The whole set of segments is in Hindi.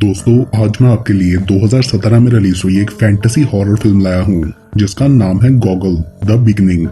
दोस्तों, आज मैं आपके लिए 2017 में रिलीज हुई एक फैंटेसी हॉरर फिल्म लाया हूँ जिसका नाम है गॉगल द बिगनिंग।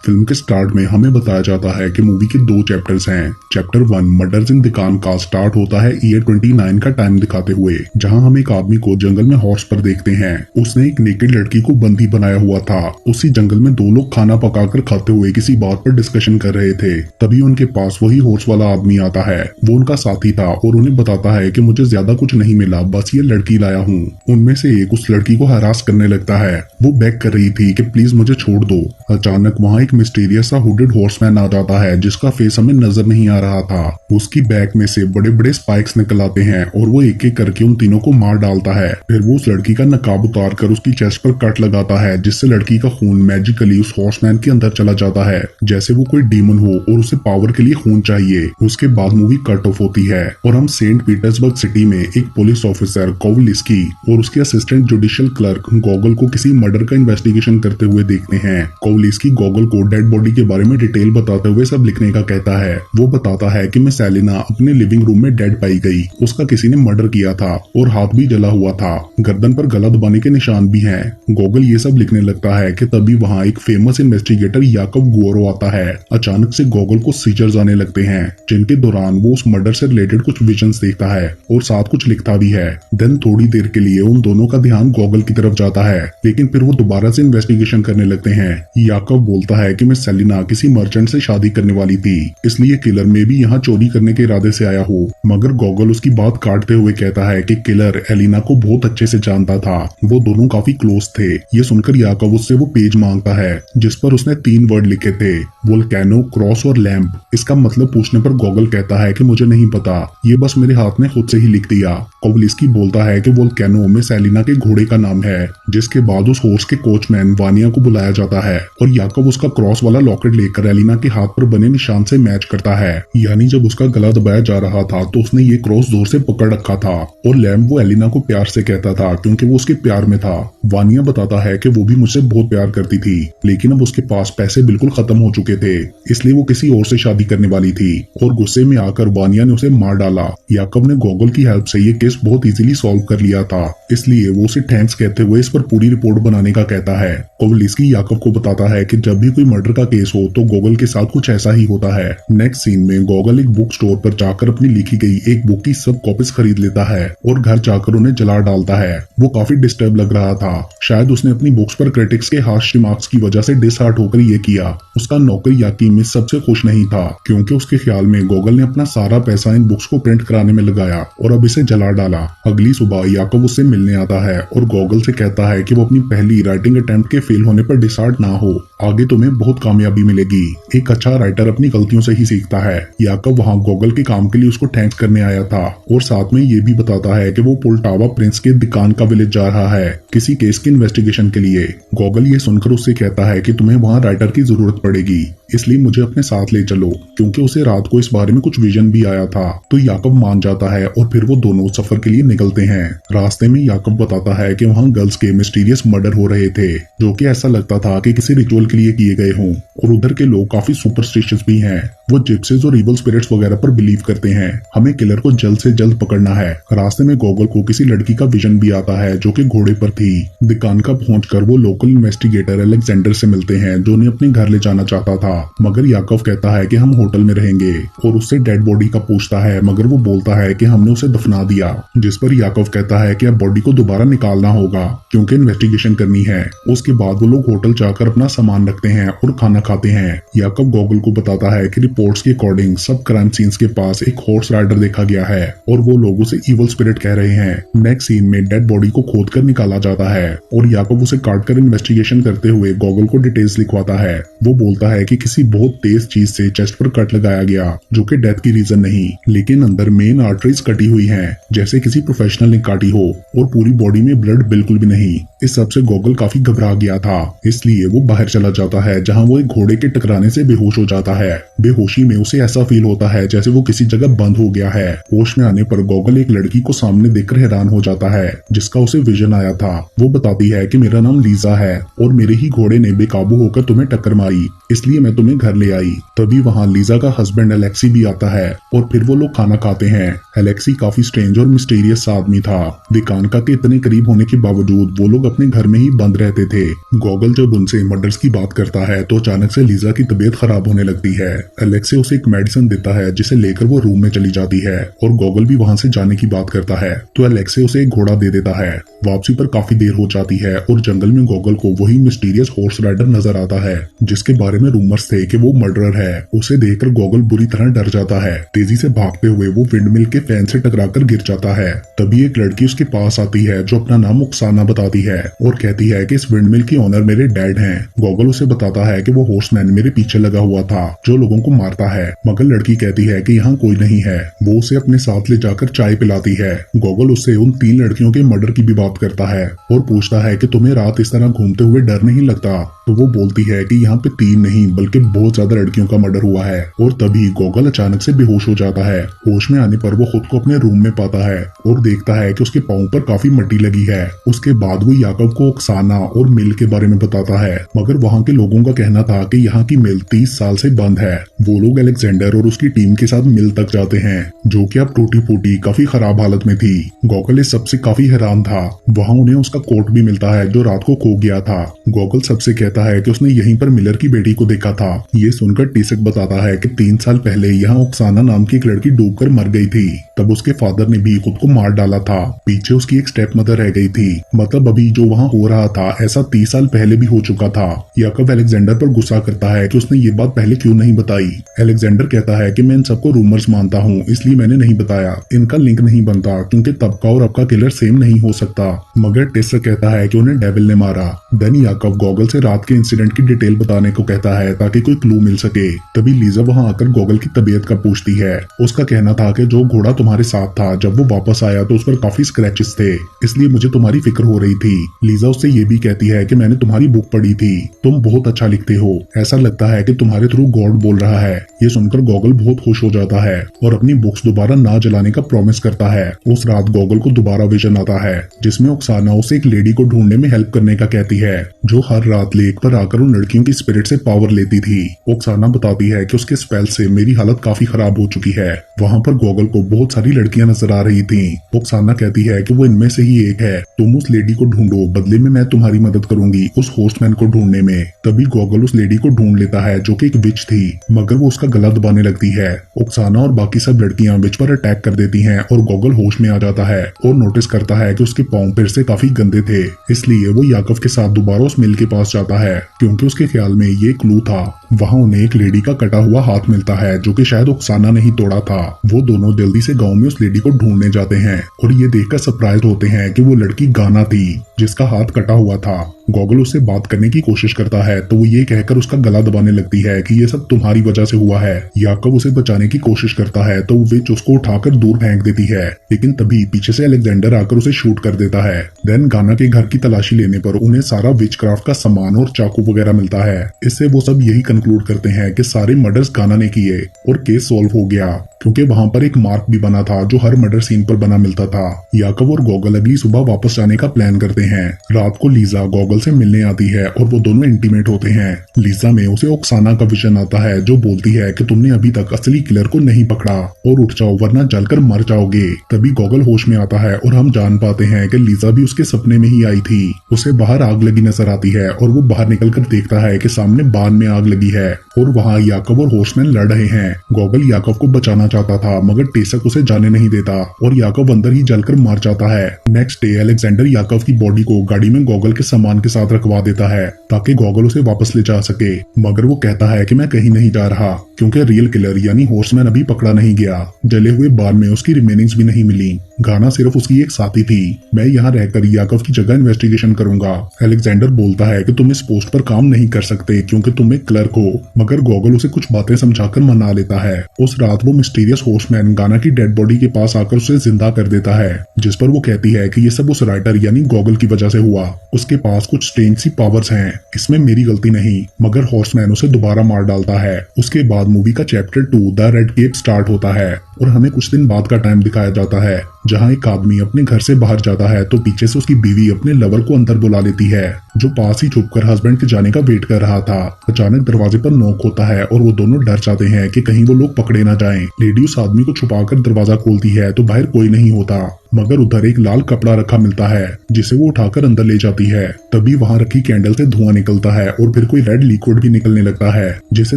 फिल्म के स्टार्ट में हमें बताया जाता है कि मूवी के दो चैप्टर्स हैं। चैप्टर 1 मर्डर्स इन दिकान का स्टार्ट होता है ईयर 29 का टाइम दिखाते हुए, जहां हम एक आदमी को जंगल में हॉर्स पर देखते हैं। उसने एक नेकेड लड़की को बंदी बनाया हुआ था। उसी जंगल में दो लोग खाना पकाकर खाते हुए किसी बात पर डिस्कशन कर रहे थे। तभी उनके पास वही हॉर्स वाला आदमी आता है। वो उनका साथी था और उन्हें बताता है कि मुझे ज्यादा कुछ नहीं मिला, बस ये लड़की लाया हूँ। उनमें से एक उस लड़की को हरास करने लगता है। वो बेग कर रही थी कि प्लीज मुझे छोड़ दो। अचानक वहाँ एक मिस्टीरियस सा हुडेड हॉर्समैन आ जाता है जिसका फेस हमें नजर नहीं आ रहा था। उसकी बैक में से बड़े बड़े स्पाइक्स निकल आते हैं और वो एक एक करके उन तीनों को मार डालता है। फिर वो उस लड़की का नकाब उतार कर उसकी चेस्ट पर कट लगाता है, जिससे लड़की का खून मैजिकली उस हॉर्समैन के अंदर चला जाता है, जैसे वो कोई डीमन हो और उसे पावर के लिए खून चाहिए। उसके बाद मूवी कट ऑफ होती है और हम सेंट पीटर्सबर्ग सिटी में एक पुलिस ऑफिसर कोवलिस्की और उसके असिस्टेंट जुडिशियल क्लर्क गॉगल को किसी मर्डर का इन्वेस्टिगेशन करते हुए देखते हैं। कोवलिस्की गॉगल को डेड बॉडी के बारे में डिटेल बताते हुए सब लिखने का कहता है। वो बताता है कि मिस एलिना अपने लिविंग रूम में डेड पाई गई। उसका किसी ने मर्डर किया था और हाथ भी जला हुआ था। गर्दन पर गला दबाने के निशान भी हैं। गॉगल ये सब लिखने लगता है कि तभी वहाँ एक फेमस इन्वेस्टिगेटर याकव गुआरो आता है। अचानक से गॉगल को सीजर्स आने लगते हैं, जिनके दौरान वो उस मर्डर से रिलेटेड कुछ विजन्स देखता है और साथ कुछ लिखता भी है। देन थोड़ी देर के लिए उन दोनों का ध्यान गॉगल की तरफ जाता है, लेकिन फिर वो दोबारा से इन्वेस्टिगेशन करने लगते हैं। याकव बोलता है कि मिस सेलिना किसी मर्चेंट से शादी करने वाली थी, इसलिए किलर में भी यहाँ चोरी करने के इरादे से आया हो। मगर गॉगल उसकी बात काटते हुए कहता है कि किलर एलिना को बहुत अच्छे से जानता था, वो दोनों काफी क्लोज थे। ये सुनकर याकव उससे वो पेज मांगता है जिस पर उसने 3 वर्ड लिखे थे, वोल्केनो, क्रॉस और लैंप। इसका मतलब पूछने पर गॉगल कहता है कि मुझे नहीं पता, ये बस मेरे हाथ ने खुद से ही लिख दिया। कोवलिस्की बोलता है कि वोल्केनो मिस एलिना के घोड़े का नाम है। जिसके बाद उस हॉर्स के कोचमैन वानिया को बुलाया जाता है और याकव उसका क्रॉस वाला लॉकेट लेकर एलिना के हाथ पर बने निशान से मैच करता है। यानी जब उसका गला दबाया जा रहा था तो उसने ये क्रॉस जोर से पकड़ रखा था। और लैम्प वो एलिना को प्यार से कहता था क्योंकि वो उसके प्यार में था। वानिया बताता है कि वो भी मुझसे बहुत प्यार करती थी, लेकिन अब उसके पास पैसे बिल्कुल खत्म हो चुके थे, इसलिए वो किसी और से शादी करने वाली थी। और गुस्से में आकर वानिया ने उसे मार डाला। याकव ने गॉगल की हेल्प से ये केस बहुत इजीली सॉल्व कर लिया था, इसलिए वो उसे थैंक्स कहते हुए इस पर पूरी रिपोर्ट बनाने का कहता है। कोवलिस्की याकव को बताता है कि जब भी कोई मर्डर का केस हो तो गॉगल के साथ कुछ ऐसा ही होता है। नेक्स्ट सीन में गॉगल एक बुक स्टोर पर जाकर अपनी लिखी गई एक बुक की सब कॉपीज खरीद लेता है और घर जाकर उन्हें जला डालता है। वो काफी डिस्टर्ब लग रहा था, शायद उसने अपनी बुक्स पर क्रिटिक्स के हार्श रिमार्क्स की वजह से डिसहार्ट होकर ये किया। उसका नौकर याकीम इस सबसे खुश नहीं था, क्योंकि उसके ख्याल में गॉगल ने अपना सारा पैसा इन बुक्स को प्रिंट कराने में लगाया और अब इसे जला डाला। अगली सुबह याकव उससे मिलने आता है और गॉगल से कहता है कि वो अपनी पहली राइटिंग अटेम्प्ट के फेल होने पर डिसहार्ट ना हो, आगे तुम्हें बहुत कामयाबी मिलेगी। एक अच्छा राइटर अपनी गलतियों से ही सीखता है। याकव वहाँ गॉगल के काम के लिए उसको थैंक्स करने आया था और साथ में ये भी बताता है कि वो पोल्टावा प्रिंस के दिकान का विलेज जा रहा है किसी केस की इन्वेस्टिगेशन के लिए। गॉगल ये सुनकर उससे कहता है कि तुम्हें वहाँ राइटर की जरूरत पड़ेगी, इसलिए मुझे अपने साथ ले चलो, क्योंकि उसे रात को इस बारे में कुछ विजन भी आया था। तो याकव मान जाता है और फिर वो दोनों सफर के लिए निकलते हैं। रास्ते में याकव बताता है कि वहाँ गर्ल्स के मिस्टीरियस मर्डर हो रहे थे, जो कि ऐसा लगता था कि किसी रिचुअल के लिए किए गए हों, और उधर के लोग काफी सुपरस्टिशियस भी हैं। वो जिप्सीज और इवल स्पिरिट्स वगैरह पर बिलीव करते हैं। हमें किलर को जल्द से जल्द पकड़ना है। रास्ते में गॉगल को किसी लड़की का विजन भी आता है जो कि घोड़े पर थी। दिकान का पहुंचकर वो लोकल इन्वेस्टिगेटर अलेक्जेंडर से मिलते हैं, जो उन्हें अपने घर ले जाना चाहता था। मगर याकव कहता है कि हम होटल में रहेंगे और उससे डेड बॉडी का पूछता है, मगर वो बोलता है कि हमने उसे दफना दिया। जिस पर याकव कहता है कि अब बॉडी को दोबारा निकालना होगा क्योंकि इन्वेस्टिगेशन करनी है। उसके बाद वो लोग होटल जाकर अपना सामान रखते हैं और खाना खाते हैं। याकव गॉगल को बताता है कि रिपोर्ट्स के अकॉर्डिंग सब क्राइम सीन्स के पास एक हॉर्स राइडर देखा गया है और वो लोग उसे इवल स्पिरिट कह रहे हैं। नेक्स्ट सीन में डेड बॉडी को खोदकर निकाला जाता है और याकव उसे काटकर इन्वेस्टिगेशन करते हुए गॉगल को डिटेल्स लिखवाता है। वो बोलता है कि किसी बहुत तेज चीज से चेस्ट पर कट लगाया गया, जो कि डेथ की रीजन नहीं, लेकिन अंदर मेन आर्टरीज कटी हुई हैं, जैसे किसी प्रोफेशनल ने काटी हो, और पूरी बॉडी में ब्लड बिल्कुल भी नहीं। इस सब से गॉगल काफी घबरा गया था, इसलिए वो बाहर चला जाता है, जहाँ वो एक घोड़े के टकराने से बेहोश हो जाता है। बेहोशी में उसे ऐसा फील होता है जैसे वो किसी जगह बंद हो गया है। होश में आने पर गॉगल एक लड़की को सामने देखकर हैरान हो जाता है जिसका उसे विजन आया था। वो बताती है कि मेरा नाम लीजा है और मेरे ही घोड़े ने बेकाबू होकर तुम्हें टक्कर मारी, इसलिए मैं तुम्हें घर ले आई। तभी वहाँ लीजा का हस्बैंड एलेक्सी भी आता है और फिर वो लोग खाना खाते हैं। एलेक्सी काफी स्ट्रेंज और मिस्टीरियस आदमी था। दिकानका के इतने करीब होने के बावजूद वो लोग अपने घर में ही बंद रहते थे। गॉगल जब उनसे मर्डर्स की बात करता है तो अचानक से लीजा की तबीयत खराब होने लगती है। एलेक्सी उसे एक मेडिसिन देता है जिसे लेकर वो रूम में चली जाती है और गॉगल भी वहाँ से जाने की बात करता है तो एलेक्सी उसे एक घोड़ा दे देता है। वापसी पर काफी देर हो जाती है और जंगल में गॉगल को वही मिस्टीरियस हॉर्स राइडर नजर आता है जिसके बारे में रूमर्स थे कि वो मर्डरर है। उसे देखकर गॉगल बुरी तरह डर जाता है। तेजी से भागते हुए वो विंडमिल के फैन से टकराकर गिर जाता है। तभी एक लड़की उसके पास आती है जो अपना नाम ओक्साना बताती है और कहती है कि इस विंडमिल की ओनर मेरे डैड हैं। गॉगल उसे बताता है कि वो हॉर्समैन मेरे पीछे लगा हुआ था जो लोगों को मारता है, मगर लड़की कहती है कि यहाँ कोई नहीं है। वो उसे अपने साथ ले जाकर चाय पिलाती है। गॉगल उससे उन 3 लड़कियों के मर्डर की भी बात करता है और पूछता है कि तुम्हें रात इस तरह घूमते हुए डर नहीं लगता। तो वो बोलती है कि यहाँ पे 3 नहीं बल्कि बहुत ज्यादा लड़कियों का मर्डर हुआ है। और तभी गॉगल अचानक से बेहोश हो जाता है। होश में आने पर वो खुद को अपने रूम में पाता है और देखता है कि उसके पाँव पर काफी मट्टी लगी है। उसके बाद वो याकब को ओक्साना और मिल के बारे में बताता है, मगर वहाँ के लोगों का कहना था कि यहाँ की मिल 30 साल से बंद है। वो लोग अलेक्जेंडर और उसकी टीम के साथ मिल तक जाते हैं जो कि अब टूटी फूटी काफी खराब हालत में थी। गॉगल इस सबसे काफी हैरान था। वहाँ उन्हें उसका कोट भी मिलता है जो रात को खो गया था। गॉगल सबसे कहता है कि उसने यहीं पर मिलर की बेटी को देखा था। ये सुनकर टीसक बताता है कि 3 साल पहले यहाँ ओक्साना नाम की एक लड़की डूबकर मर गई थी। तब उसके फादर ने भी खुद को मार डाला था। पीछे उसकी एक स्टेप मदर रह गई थी। मतलब अभी जो वहाँ हो रहा था ऐसा 30 साल पहले भी हो चुका था। याकब अलेक्जेंडर पर गुस्सा करता है कि उसने ये बात पहले क्यों नहीं बताई। अलेक्जेंडर कहता है कि मैं इन सबको रूमर्स मानता हूँ इसलिए मैंने नहीं बताया। इनका लिंक नहीं बनता क्योंकि तब का और अब का किलर सेम नहीं हो सकता। मगर टिसक कहता है कि उन्हें डेविल ने मारा। देन याकब गॉगल से रात के इंसिडेंट की डिटेल बताने को कहता है ताकि कोई क्लू मिल सके। तभी लीजा वहाँ आकर गॉगल की तबीयत का पूछती है। उसका कहना था कि जो घोड़ा तुम्हारे साथ था जब वो वापस आया तो उस पर काफी स्क्रैचेस थे, इसलिए मुझे तुम्हारी फिक्र हो रही थी। लीजा उससे ये भी कहती है कि मैंने तुम्हारी बुक पढ़ी थी, तुम बहुत अच्छा लिखते हो, ऐसा लगता है कि तुम्हारे थ्रू गॉड बोल रहा है। ये सुनकर गॉगल बहुत खुश हो जाता है और अपनी बुक्स दोबारा ना जलाने का प्रॉमिस करता है। उस रात गॉगल को दोबारा विजन आता है जिसमें ओक्साना उसे एक लेडी को ढूंढने में हेल्प करने का कहती है जो हर रात लेक पर आकर उन लड़कियों की स्पिरिट से पावर लेती थी। ओक्साना बताती है कि उसके स्पेल से मेरी हालत काफी खराब हो चुकी है। वहाँ पर गॉगल को बहुत सारी लड़कियां नजर आ रही थीं। ओक्साना कहती है कि वो इनमें से ही एक है, तुम उस लेडी को ढूंढो, बदले में मैं तुम्हारी मदद करूंगी उस हॉर्समैन को ढूंढने में। तभी गॉगल उस लेडी को ढूंढ लेता है जो कि एक विच थी, मगर वो उसका गला दबाने लगती है। ओक्साना और बाकी सब लड़कियां विच पर अटैक कर देती हैं और गॉगल होश में आ जाता है और नोटिस करता है कि उसके पांव फिर से काफी गंदे थे। इसलिए वो याकब के साथ दोबारा उस मिल के पास जाता है क्योंकि उसके ख्याल में ये क्लू था। वहाँ उन्हें एक लेडी का कटा हुआ हाथ मिलता है जो कि शायद ओक्साना ने ही तोड़ा था। वो दोनों जल्दी से गांव में उस लेडी को ढूंढने जाते हैं और ये देखकर सरप्राइज होते हैं कि वो लड़की गाना थी जिसका हाथ कटा हुआ था। गॉगल उससे बात करने की कोशिश करता है तो वो ये कहकर उसका गला दबाने लगती है कि ये सब तुम्हारी वजह से हुआ है। याकब उसे बचाने की कोशिश करता है तो विच उसको उठाकर दूर फेंक देती है, लेकिन तभी पीछे से अलेक्जेंडर आकर उसे शूट कर देता है। देन गाना के घर की तलाशी लेने पर उन्हें सारा विचक्राफ्ट का सामान और चाकू वगैरह मिलता है। इससे वो सब यही कंक्लूड करते हैं कि सारे मर्डर्स गाना ने किए और केस सॉल्व हो गया क्योंकि वहाँ पर एक मार्क भी बना था जो हर मर्डर सीन पर बना मिलता था। याकब और गॉगल अगली सुबह वापस जाने का प्लान करते हैं। रात को लीजा गॉगल से मिलने आती है और वो दोनों इंटीमेट होते हैं। लीजा में उसे ओक्साना का विजन आता है जो बोलती है कि तुमने अभी तक असली किलर को नहीं पकड़ा और उठ जाओ वरना जलकर मर जाओगे। तभी गॉगल होश में आता है और हम जान पाते हैं कि लीजा भी उसके सपने में ही आई थी। उसे बाहर आग लगी नजर आती है और वो बाहर निकलकर देखता है कि सामने बान में आग लगी है और वहाँ याकब और हॉर्समैन लड़ रहे हैं। गॉगल याकब को बचाना चाहता था मगर टेसक उसे जाने नहीं देता और याकब अंदर ही जलकर मर जाता है। नेक्स्ट डे अलेक्जेंडर याकब की बॉडी को गाड़ी में गॉगल के सामान के साथ रखवा देता है ताकि गॉगल उसे वापस ले जा सके, मगर वो कहता है कि मैं कहीं नहीं जा रहा क्योंकि रियल किलर यानी हॉर्समैन अभी पकड़ा नहीं गया। जले हुए बार में उसकी रिमेनिंग्स भी नहीं मिली। गाना सिर्फ उसकी एक साथी थी। मैं यहाँ रहकर याकव की जगह इन्वेस्टिगेशन करूंगा। अलेक्जेंडर बोलता है कि तुम इस पोस्ट पर काम नहीं कर सकते क्योंकि तुम एक क्लर्क हो, मगर गॉगल उसे कुछ बातें समझाकर मना लेता है। उस रात वो मिस्टीरियस हॉर्समैन गाना की डेड बॉडी के पास आकर उसे जिंदा कर देता है, जिस पर वो कहती है कि ये सब उस राइटर यानी गॉगल की वजह से हुआ। उसके पास कुछ स्ट्रेंज सी पावर्स हैं, इसमें मेरी गलती नहीं। मगर हॉर्समैन उसे दोबारा मार डालता है। उसके बाद मूवी का chapter 2 the red cape start होता है और हमें कुछ दिन बाद का टाइम दिखाया जाता है, जहां एक आदमी अपने घर से बाहर जाता है तो पीछे से उसकी बीवी अपने लवर को अंदर बुला लेती है, जो पास ही छुपकर हस्बैंड के जाने का वेट कर रहा था। अचानक दरवाजे पर नॉक होता है और वो दोनों डर जाते हैं कि कहीं वो लोग पकड़े ना जाएं। लेडी उस आदमी को छुपाकर दरवाजा खोलती है तो बाहर कोई नहीं होता, मगर उधर एक लाल कपड़ा रखा मिलता है जिसे वो उठाकर अंदर ले जाती है। तभी वहां रखी कैंडल से धुआं निकलता है और फिर कोई रेड लिक्विड भी निकलने लगता है, जिसे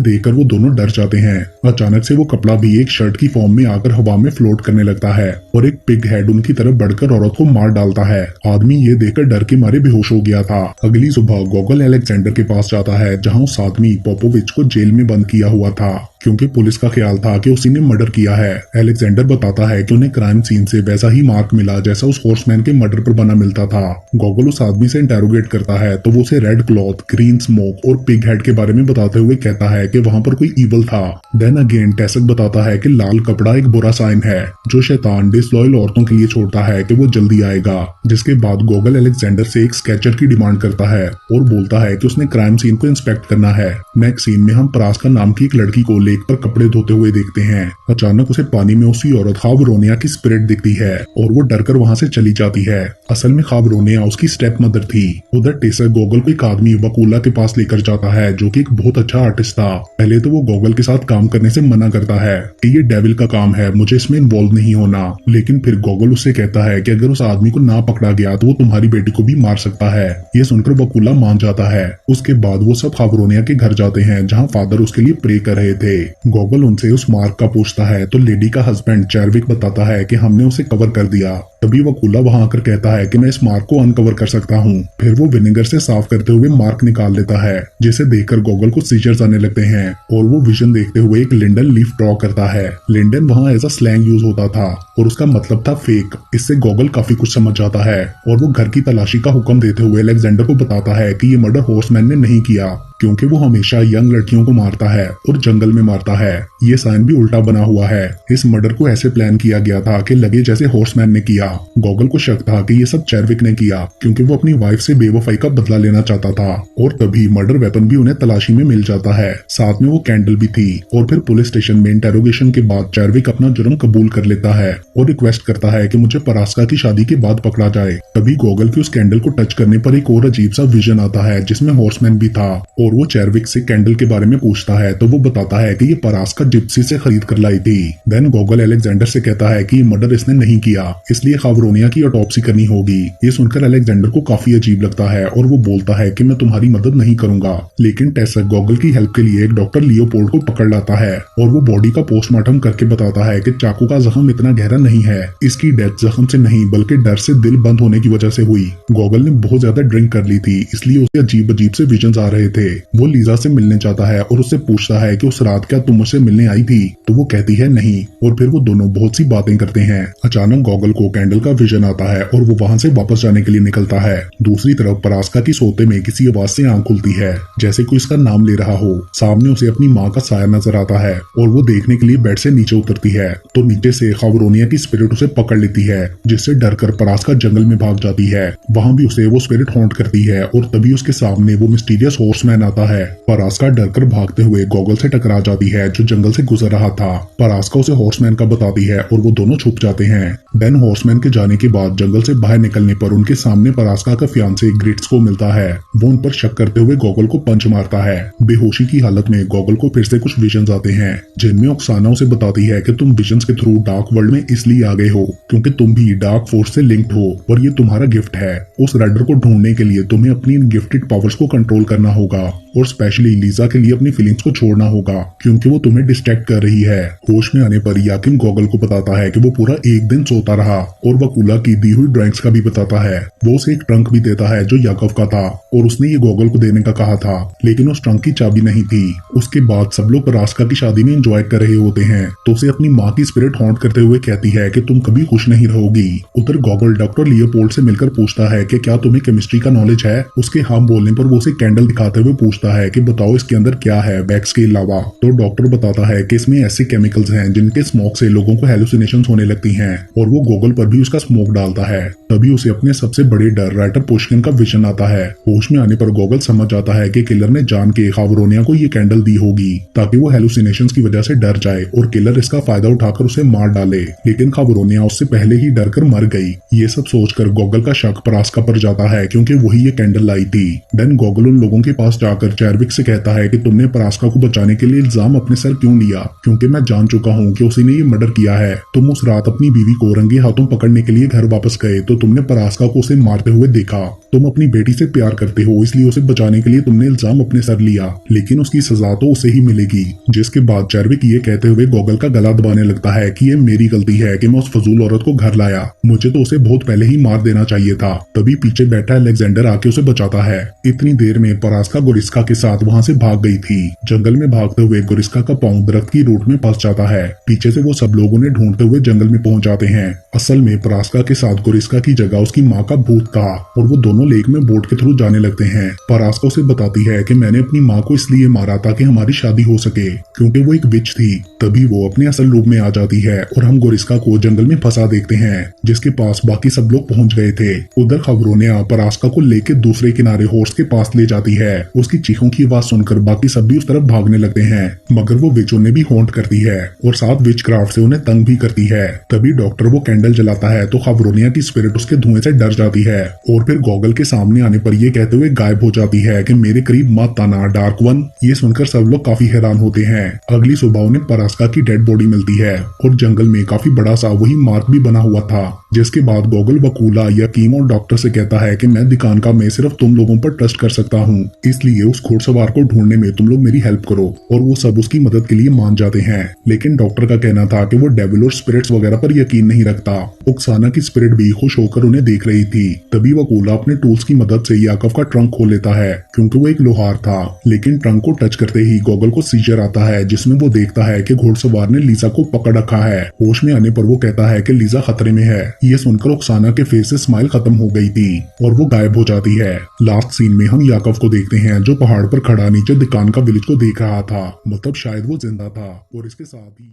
देखकर वो दोनों डर जाते हैं। अचानक से वो कपड़ा भी एक शर्ट की फॉर्म में आकर हवा में फ्लोट करने लगता है और एक पिग हेड उनकी तरफ बढ़कर औरत को मार डालता है। आदमी ये देखकर डर के मारे बेहोश हो गया था। अगली सुबह गॉगल अलेक्जेंडर के पास जाता है, जहां उस आदमी पोपोविच को जेल में बंद किया हुआ था क्योंकि पुलिस का ख्याल था कि उसी ने मर्डर किया है। अलेक्जेंडर बताता है कि उन्हें क्राइम सीन से वैसा ही मार्क मिला जैसा उस हॉर्समैन के मर्डर पर बना मिलता था। गॉगल उस आदमी से इंटेरोगेट करता है तो वो उसे रेड क्लॉथ, ग्रीन स्मोक और पिग हेड के बारे में बताते हुए कहता है कि वहां पर कोई ईवल था। देन अगेन टेसक बताता है कि लाल कपड़ा एक बुरा साइन है जो शैतान डिसलॉयल औरतों के लिए छोड़ता है कि वो जल्दी आएगा। जिसके बाद गॉगल अलेक्जेंडर से एक स्केचर की डिमांड करता है और बोलता है कि उसने क्राइम सीन को इंस्पेक्ट करना है। नेक्स्ट सीन में हम परास्का नाम की एक लड़की को लेक पर कपड़े धोते हुए देखते हैं। अचानक उसे पानी में उसी औरत खावरोनिया की स्पिरिट दिखती है और वो डरकर वहां से चली जाती है। असल में खावरोनिया उसकी स्टेप मदर थी। उधर टेसक गॉगल को एक आदमी वकूला के पास लेकर जाता है जो कि एक बहुत अच्छा आर्टिस्ट था। पहले तो वो गॉगल के साथ काम करने से मना करता है कि ये डेविल का काम है, मुझे इसमें इन्वॉल्व नहीं होना। लेकिन फिर गॉगल उससे कहता है कि अगर उस आदमी को ना पकड़ा गया तो वो तुम्हारी बेटी को भी मार सकता है। ये सुनकर वकूला मान जाता है। उसके बाद वो सब खावरोनिया के घर जाते हैं जहाँ फादर उसके लिए प्रे कर रहे थे। गॉगल उनसे उस मार्क का पूछता है तो लेडी का हस्बैंड चैरविक बताता है कि हमने उसे कवर कर दिया। तभी वकूला वहां आकर कहता है कि मैं इस मार्क को अनकवर कर सकता हूँ। फिर वो विनेगर से साफ करते हुए मार्क निकाल लेता है, जिसे देखकर गॉगल को सीजर्स आने लगते हैं और वो विजन देखते हुए एक लिंडन लीफ ड्रॉ करता है। लिंडन वहां एज अ स्लैंग यूज होता था और उसका मतलब था फेक। इससे गॉगल काफी कुछ समझ जाता है और वो घर की तलाशी का हुक्म देते हुए अलेक्जेंडर को बताता है कि ये मर्डर हॉर्समैन ने नहीं किया, क्योंकि वो हमेशा यंग लड़कियों को मारता है और जंगल में मारता है। ये साइन भी उल्टा बना हुआ है। इस मर्डर को ऐसे प्लान किया गया था कि लगे जैसे हॉर्समैन ने किया। गॉगल को शक था कि ये सब चैरविक ने किया क्योंकि वो अपनी वाइफ से बेवफाई का बदला लेना चाहता था। और तभी मर्डर वेपन भी उन्हें तलाशी में मिल जाता है, साथ में वो कैंडल भी थी। और फिर पुलिस स्टेशन में इंटेरोगेशन के बाद चैरविक अपना जुर्म कबूल कर लेता है और रिक्वेस्ट करता है कि मुझे परास्का की शादी के बाद पकड़ा जाए। तभी गॉगल की उस कैंडल को टच करने पर एक और अजीब सा विजन आता है जिसमें हॉर्समैन भी था और वो चैरविक से कैंडल के बारे में पूछता है तो वो बताता है कि ये परास्का जिप्सी से खरीद कर लाई थी। देन गॉगल अलेक्जेंडर से कहता है कि ये मर्डर इसने नहीं किया, इसलिए खावरोनिया की ऑटोप्सी करनी होगी। ये सुनकर अलेक्जेंडर को काफी अजीब लगता है और वो बोलता है कि मैं तुम्हारी मदद नहीं करूंगा। लेकिन टेसक गॉगल की हेल्प के लिए एक डॉक्टर लियोपोल्ड को पकड़ लाता है और वो बॉडी का पोस्टमार्टम करके बताता है कि चाकू का जख्म इतना गहरा नहीं है, इसकी डेथ जख्म से नहीं बल्कि डर से दिल बंद होने की वजह से हुई। गॉगल ने बहुत ज्यादा ड्रिंक कर ली थी, इसलिए उसे अजीब अजीब से विजन्स आ रहे थे। वो लीजा से मिलने जाता है और उससे पूछता है कि उस रात क्या तुम मुझसे मिलने आई थी, तो वो कहती है नहीं। और फिर वो दोनों बहुत सी बातें करते हैं। अचानक गॉगल को कैंडल का विजन आता है और वो वहां से वापस जाने के लिए निकलता है। दूसरी तरफ परास्का की सोते में किसी आवाज से आंख खुलती है, जैसे कोई इसका नाम ले रहा हो। सामने उसे अपनी माँ का साया नजर आता है और वो देखने के लिए बेड से नीचे उतरती है तो नीचे से खावरोनिया की स्पिरिट उसे पकड़ लेती है, जिससे डरकर परास्का जंगल में भाग जाती है। वहां भी उसे वो स्पिरिट हॉन्ट करती है और तभी उसके सामने वो मिस्टीरियस हॉर्समैन आता है। परास्का डरकर भागते हुए गॉगल से टकरा जाती है जो जंगल से गुजर रहा था। परास्का उसे हॉर्समैन का बताती है और वो दोनों छुप जाते हैं। देन हॉर्समैन के जाने के बाद जंगल से बाहर निकलने पर उनके सामने परास्का का फियांसे ग्रिट्स को मिलता है। वो उन पर शक करते हुए गॉगल को पंच मारता है। बेहोशी की हालत में गॉगल को फिर से कुछ विजन्स आते हैं जिनमें ऑक्साना उसे बताती है कि तुम विजन्स के थ्रू डार्क वर्ल्ड में इसलिए आ गए हो क्योंकि तुम भी डार्क फोर्स से लिंक्ड हो और ये तुम्हारा गिफ्ट है। उस रेडर को ढूंढने के लिए तुम्हें अपनी इन गिफ्टेड पावर्स को कंट्रोल करना होगा और स्पेशली लीजा के लिए अपनी फीलिंग्स को छोड़ना होगा क्योंकि वो तुम्हें डिस्ट्रैक्ट कर रही है। होश में आने पर याकिन गॉगल को बताता है कि वो पूरा एक दिन सोता सोता रहा और वकूला की दी हुई ड्राइंग्स का भी बताता है। वो उसे एक ट्रंक भी देता है जो याकव का था और उसने ये गॉगल को देने का कहा था, लेकिन उस ट्रंक की चाबी नहीं थी। उसके बाद सब लोग परास्का की शादी में एंजॉय कर रहे होते हैं तो उसे अपनी माँ की स्पिरिट हॉन्ट करते हुए कहती है कि तुम कभी खुश नहीं रहोगी। उधर गॉगल डॉक्टर लियोपोल्ड से मिलकर पूछता है कि क्या तुम्हें केमिस्ट्री का नॉलेज है। उसके हाँ बोलने पर वो उसे कैंडल दिखाते हुए पूछता है कि बताओ इसके अंदर क्या है वैक्स के अलावा। तो डॉक्टर बताता है कि इसमें ऐसे केमिकल्स हैं जिनके स्मोक से लोगों को हेलुसिनेशंस होने लगती हैं और वो गॉगल पर भी उसका स्मोक डालता है। तभी उसे अपने सबसे बड़े डर राइटर पुष्किन का विजन आता है। होश में आने पर गॉगल समझ जाता है कि किलर ने जान के खावरोनिया को ये कैंडल दी होगी ताकि वो हेलुसिनेशंस की वजह से डर जाए और किलर इसका फायदा उठाकर उसे मार डाले, लेकिन खावरोनिया उससे पहले ही डर कर मर गई। ये सब सोचकर गॉगल का शक परास्का पर जाता है क्योंकि वही ये कैंडल लाई थी। देन गॉगल उन लोगों के पास जाकर चैरविक से कहता है कि तुमने परास्का को बचाने के लिए इल्जाम अपने सर क्यों लिया, क्योंकि मैं जान चुका हूँ कि उसी ने ये मर्डर किया है। तुम उस रात अपनी बीवी को रंगे हाथों पकड़ने के लिए घर वापस गए तो तुमने परास्का को उसे मारते हुए देखा। तुम अपनी बेटी से प्यार करते हो इसलिए उसे बचाने के लिए तुमने इल्जाम अपने सर लिया, लेकिन उसकी सजा तो उसे ही मिलेगी। जिसके बाद चैरविक ये कहते हुए गॉगल का गला दबाने लगता है कि ये मेरी गलती है कि मैं उस फजूल औरत को घर लाया, मुझे तो उसे बहुत पहले ही मार देना चाहिए था। तभी पीछे बैठा अलेक्जेंडर आके उसे बचाता है। इतनी देर में परास्का गोरिस्का के साथ वहाँ से भाग गई थी। जंगल में भागते हुए गोरिस्का का पांव दरख्त की रूट में फंस जाता है। पीछे से वो सब लोग उन्हें ढूंढते हुए जंगल में पहुंच जाते हैं। असल में परास्का के साथ गोरिस्का की जगह उसकी माँ का भूत था और वो दोनों लेक में बोट के थ्रू जाने लगते हैं। परास्का उसे बताती है कि मैंने अपनी माँ को इसलिए मारा ताकि हमारी शादी हो सके, क्योंकि वो एक विच थी। तभी वो अपने असल रूप में आ जाती है और हम गोरिस्का को जंगल में फंसा देखते हैं जिसके पास बाकी सब लोग पहुंच गए थे। उधर खबरोनिया परास्का को लेके दूसरे किनारे हॉर्स के पास ले जाती है। उसकी चीखों की आवाज सुनकर बाकी सब भी उस तरफ भागने लगते हैं, मगर वो विच उन्हें भी हॉन्ट करती है और साथ विच क्राफ्ट से उन्हें तंग भी करती है। तभी डॉक्टर वो कैंडल जलाता है तो खबरोनिया की स्पिरिट उसके धुएं से डर जाती है और फिर गॉगल के सामने आने पर ये कहते हुए गायब हो जाती है कि मेरे करीब मत आना डार्क वन। ये सुनकर सब लोग काफी हैरान होते हैं। अगली सुबह उन्हें परास्का की डेड बॉडी मिलती है और जंगल में काफी बड़ा सा वही मार्क भी बना हुआ था। जिसके बाद गॉगल वकूला यकीम और डॉक्टर से कहता है कि मैं दिकानका में सिर्फ तुम लोगों पर ट्रस्ट कर सकता हूँ, इसलिए उस घुड़सवार को ढूंढने में तुम लोग मेरी हेल्प करो। और वो सब उसकी मदद के लिए मान जाते हैं, लेकिन डॉक्टर का कहना था कि वो डेविल और स्पिरिट्स वगैरह पर यकीन नहीं रखता। ओक्साना की स्पिरिट भी खुश होकर उन्हें देख रही थी। तभी वकूला अपने टूल्स की मदद से याकव का ट्रंक खोल लेता है क्योंकि वो एक लोहार था, लेकिन ट्रंक को टच करते ही गॉगल को सीजर आता है जिसमें वो देखता है कि घुड़सवार ने लीजा को पकड़ रखा है। होश में आने पर वो कहता है कि लीजा खतरे में है। ये सुनकर ओक्साना के फेस से स्माइल खत्म हो गई थी और वो गायब हो जाती है। लास्ट सीन में हम याकव को देखते हैं जो पहाड़ पर खड़ा नीचे दिकान का विलेज को देख रहा था, मतलब शायद वो जिंदा था। और इसके साथ ही